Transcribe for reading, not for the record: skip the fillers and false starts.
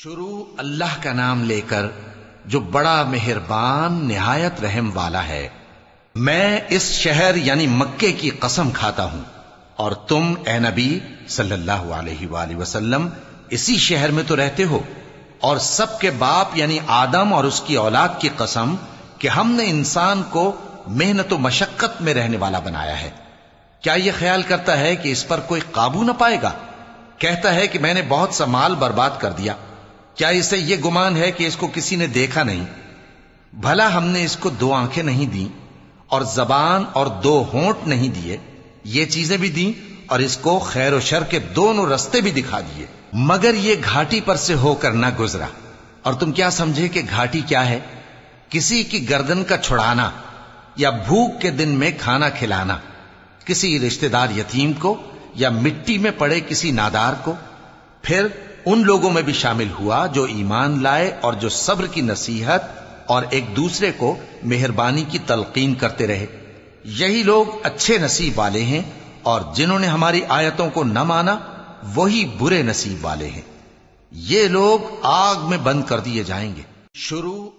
شروع اللہ کا نام لے کر جو بڑا مہربان نہایت رحم والا ہے۔ میں اس شہر یعنی مکے کی قسم کھاتا ہوں، اور تم اے نبی صلی اللہ علیہ وآلہ وسلم اسی شہر میں تو رہتے ہو، اور سب کے باپ یعنی آدم اور اس کی اولاد کی قسم کہ ہم نے انسان کو محنت و مشقت میں رہنے والا بنایا ہے۔ کیا یہ خیال کرتا ہے کہ اس پر کوئی قابو نہ پائے گا؟ کہتا ہے کہ میں نے بہت سا مال برباد کر دیا۔ کیا اسے یہ گمان ہے کہ اس کو کسی نے دیکھا نہیں؟ بھلا ہم نے اس کو 2 آنکھیں نہیں دیں، اور زبان اور 2 ہونٹ نہیں دیے؟ یہ چیزیں بھی دیں اور اس کو خیر و شر کے دونوں رستے بھی دکھا دیے، مگر یہ گھاٹی پر سے ہو کر نہ گزرا۔ اور تم کیا سمجھے کہ گھاٹی کیا ہے؟ کسی کی گردن کا چھڑانا، یا بھوک کے دن میں کھانا کھلانا، کسی رشتہ دار یتیم کو، یا مٹی میں پڑے کسی نادار کو۔ پھر ان لوگوں میں بھی شامل ہوا جو ایمان لائے اور جو صبر کی نصیحت اور ایک دوسرے کو مہربانی کی تلقین کرتے رہے۔ یہی لوگ اچھے نصیب والے ہیں، اور جنہوں نے ہماری آیتوں کو نہ مانا وہی برے نصیب والے ہیں۔ یہ لوگ آگ میں بند کر دیے جائیں گے۔ شروع